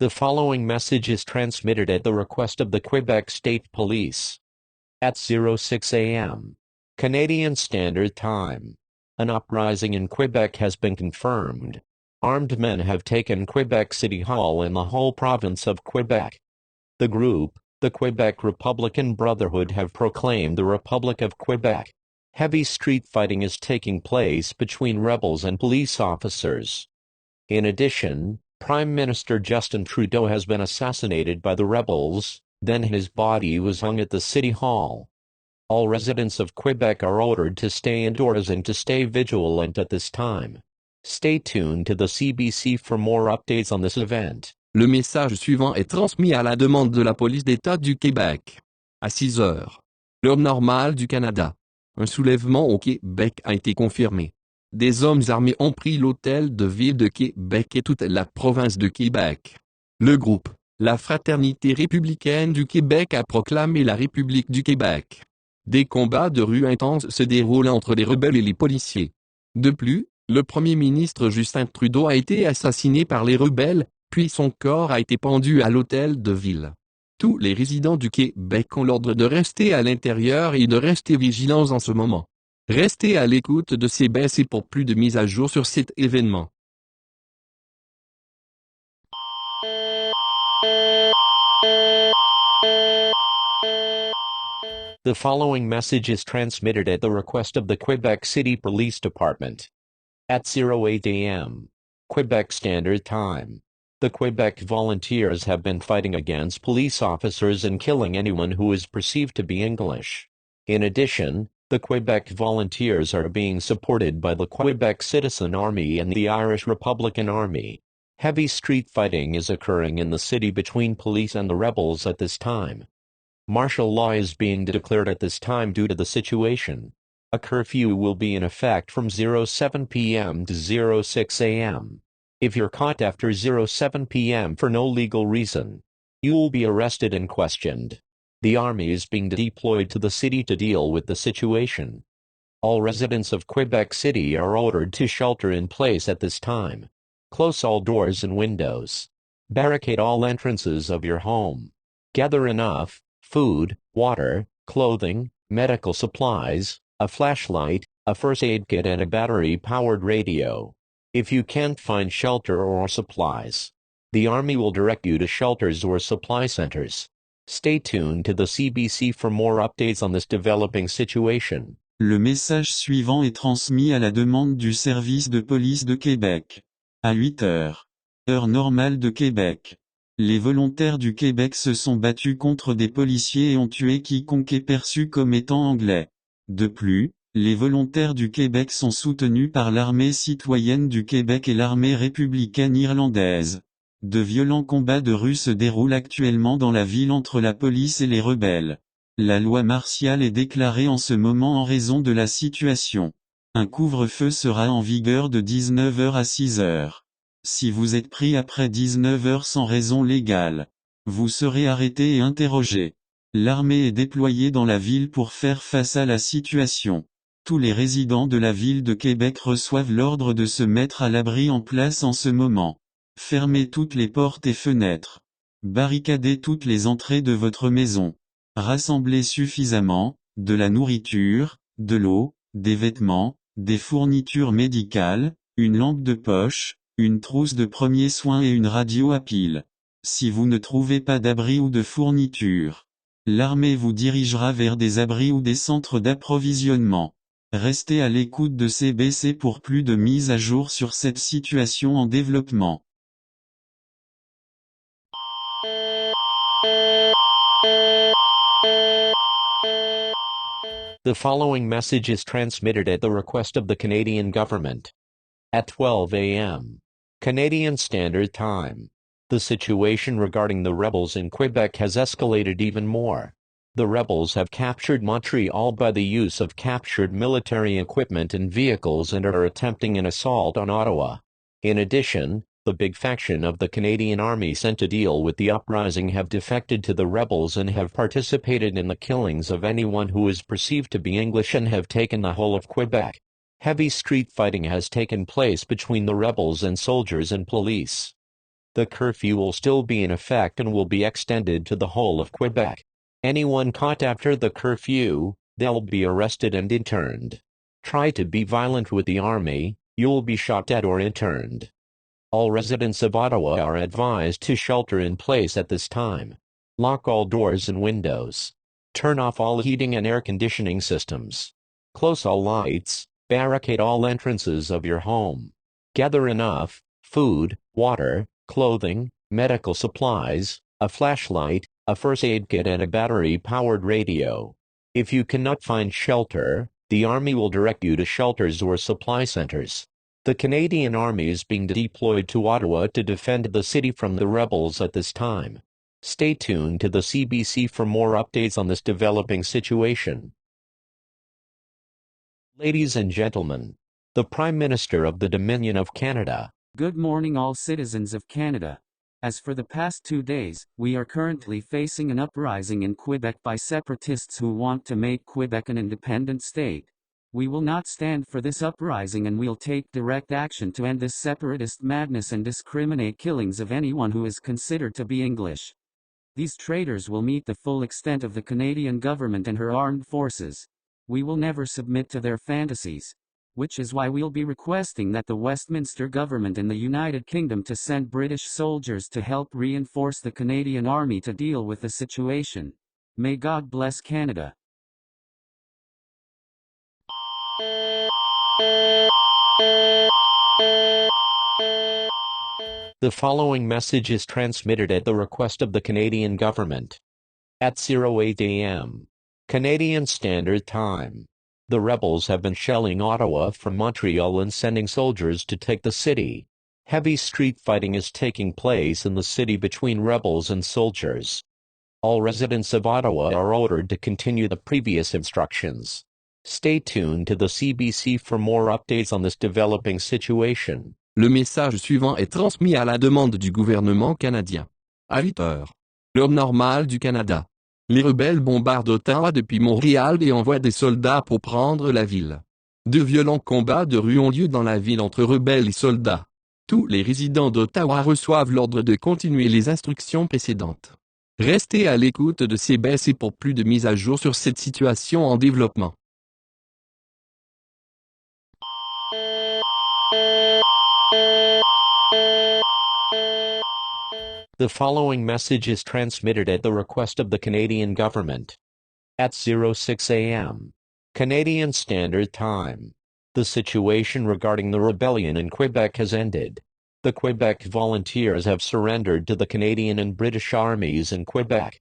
The following message is transmitted at the request of the Quebec State Police. At 06 a.m. Canadian Standard Time, an uprising in Quebec has been confirmed. Armed men have taken Quebec City Hall in the whole province of Quebec. The group, the Quebec Republican Brotherhood, have proclaimed the Republic of Quebec. Heavy street fighting is taking place between rebels and police officers. In addition, Prime Minister Justin Trudeau has been assassinated by the rebels, then his body was hung at the City Hall. All residents of Quebec are ordered to stay indoors and to stay vigilant at this time. Stay tuned to the CBC for more updates on this event. Le message suivant est transmis à la demande de la police d'État du Québec. À 6 heures, l'heure normale du Canada. Un soulèvement au Québec a été confirmé. Des hommes armés ont pris l'hôtel de ville de Québec et toute la province de Québec. Le groupe, la Fraternité républicaine du Québec, a proclamé la République du Québec. Des combats de rue intenses se déroulent entre les rebelles et les policiers. De plus, le premier ministre Justin Trudeau a été assassiné par les rebelles, puis son corps a été pendu à l'hôtel de ville. Tous les résidents du Québec ont l'ordre de rester à l'intérieur et de rester vigilants en ce moment. Restez à l'écoute de CBC pour plus de mises à jour sur cet événement. The following message is transmitted at the request of the Quebec City Police Department. At 08 a.m. Quebec Standard Time, the Quebec Volunteers have been fighting against police officers and killing anyone who is perceived to be English. In addition, the Quebec Volunteers are being supported by the Quebec Citizen Army and the Irish Republican Army. Heavy street fighting is occurring in the city between police and the rebels at this time. Martial law is being declared at this time due to the situation. A curfew will be in effect from 07 p.m. to 06 a.m. If you're caught after 07 p.m. for no legal reason, you will be arrested and questioned. The army is being deployed to the city to deal with the situation. All residents of Quebec City are ordered to shelter in place at this time. Close all doors and windows. Barricade all entrances of your home. Gather enough food, water, clothing, medical supplies, a flashlight, a first aid kit and a battery-powered radio. If you can't find shelter or supplies, the Army will direct you to shelters or supply centers. Stay tuned to the CBC for more updates on this developing situation. Le message suivant est transmis à la demande du service de police de Québec. À 8 heures, heure normale de Québec. Les volontaires du Québec se sont battus contre des policiers et ont tué quiconque est perçu comme étant anglais. De plus, les volontaires du Québec sont soutenus par l'armée citoyenne du Québec et l'armée républicaine irlandaise. De violents combats de rue se déroulent actuellement dans la ville entre la police et les rebelles. La loi martiale est déclarée en ce moment en raison de la situation. Un couvre-feu sera en vigueur de 19h à 6h. Si vous êtes pris après 19h sans raison légale, vous serez arrêté et interrogé. L'armée est déployée dans la ville pour faire face à la situation. Tous les résidents de la ville de Québec reçoivent l'ordre de se mettre à l'abri en place en ce moment. Fermez toutes les portes et fenêtres. Barricadez toutes les entrées de votre maison. Rassemblez suffisamment, de la nourriture, de l'eau, des vêtements, des fournitures médicales, une lampe de poche, une trousse de premiers soins et une radio à pile. Si vous ne trouvez pas d'abri ou de fourniture, l'armée vous dirigera vers des abris ou des centres d'approvisionnement. Restez à l'écoute de CBC pour plus de mises à jour sur cette situation en développement. The following message is transmitted at the request of the Canadian government. At 12 a.m. Canadian Standard Time, the situation regarding the rebels in Quebec has escalated even more. The rebels have captured Montreal by the use of captured military equipment and vehicles and are attempting an assault on Ottawa. In addition, the big faction of the Canadian Army sent to deal with the uprising have defected to the rebels and have participated in the killings of anyone who is perceived to be English and have taken the whole of Quebec. Heavy street fighting has taken place between the rebels and soldiers and police. The curfew will still be in effect and will be extended to the whole of Quebec. Anyone caught after the curfew, they'll be arrested and interned. Try to be violent with the army, you'll be shot at or interned. All residents of Ottawa are advised to shelter in place at this time. Lock all doors and windows. Turn off all heating and air conditioning systems. Close all lights, barricade all entrances of your home. Gather enough food, water, clothing, medical supplies, a flashlight, a first aid kit and a battery-powered radio. If you cannot find shelter, the Army will direct you to shelters or supply centers. The Canadian Army is being deployed to Ottawa to defend the city from the rebels at this time. Stay tuned to the CBC for more updates on this developing situation. Ladies and gentlemen, the Prime Minister of the Dominion of Canada. Good morning all citizens of Canada. As for the past 2 days, we are currently facing an uprising in Quebec by separatists who want to make Quebec an independent state. We will not stand for this uprising and we'll take direct action to end this separatist madness and discriminate killings of anyone who is considered to be English. These traitors will meet the full extent of the Canadian government and her armed forces. We will never submit to their fantasies. Which is why we'll be requesting that the Westminster government in the United Kingdom to send British soldiers to help reinforce the Canadian Army to deal with the situation. May God bless Canada. The following message is transmitted at the request of the Canadian government. At 08 a.m. Canadian Standard Time. The rebels have been shelling Ottawa from Montreal and sending soldiers to take the city. Heavy street fighting is taking place in the city between rebels and soldiers. All residents of Ottawa are ordered to continue the previous instructions. Stay tuned to the CBC for more updates on this developing situation. Le message suivant est transmis à la demande du gouvernement canadien. À 8 heures. L'heure normale du Canada. Les rebelles bombardent Ottawa depuis Montréal et envoient des soldats pour prendre la ville. De violents combats de rue ont lieu dans la ville entre rebelles et soldats. Tous les résidents d'Ottawa reçoivent l'ordre de continuer les instructions précédentes. Restez à l'écoute de CBC pour plus de mises à jour sur cette situation en développement. The following message is transmitted at the request of the Canadian government. At 06 a.m. Canadian Standard Time. The situation regarding the rebellion in Quebec has ended. The Quebec volunteers have surrendered to the Canadian and British armies in Quebec.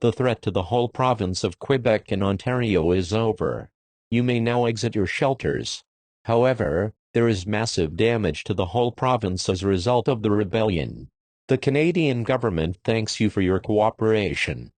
The threat to the whole province of Quebec and Ontario is over. You may now exit your shelters. However, there is massive damage to the whole province as a result of the rebellion. The Canadian government thanks you for your cooperation.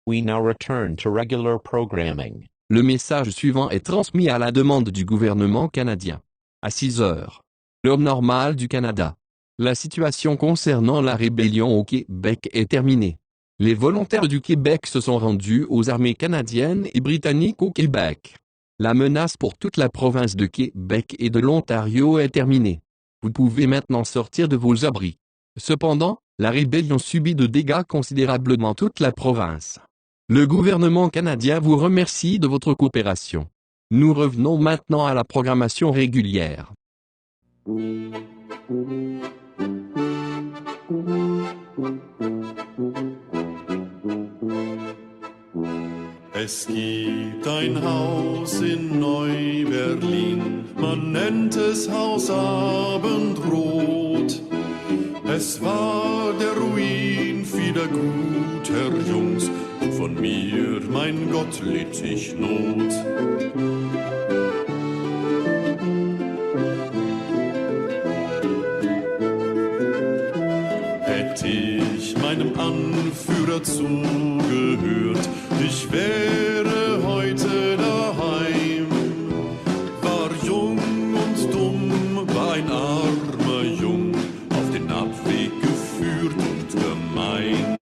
We now return to regular programming. Le message suivant est transmis à la demande du gouvernement canadien. À 6 heures. L'heure normale du Canada. La situation concernant la rébellion au Québec est terminée. Les volontaires du Québec se sont rendus aux armées canadiennes et britanniques au Québec. La menace pour toute la province de Québec et de l'Ontario est terminée. Vous pouvez maintenant sortir de vos abris. Cependant, la rébellion subit de dégâts considérables dans toute la province. Le gouvernement canadien vous remercie de votre coopération. Nous revenons maintenant à la programmation régulière. Es gibt ein Haus in Neu-Berlin, man nennt es Haus Abendrot. Es war der Ruin vieler guter Jungs, von mir, mein Gott, litt ich Not. Hätt ich meinem Anführer zu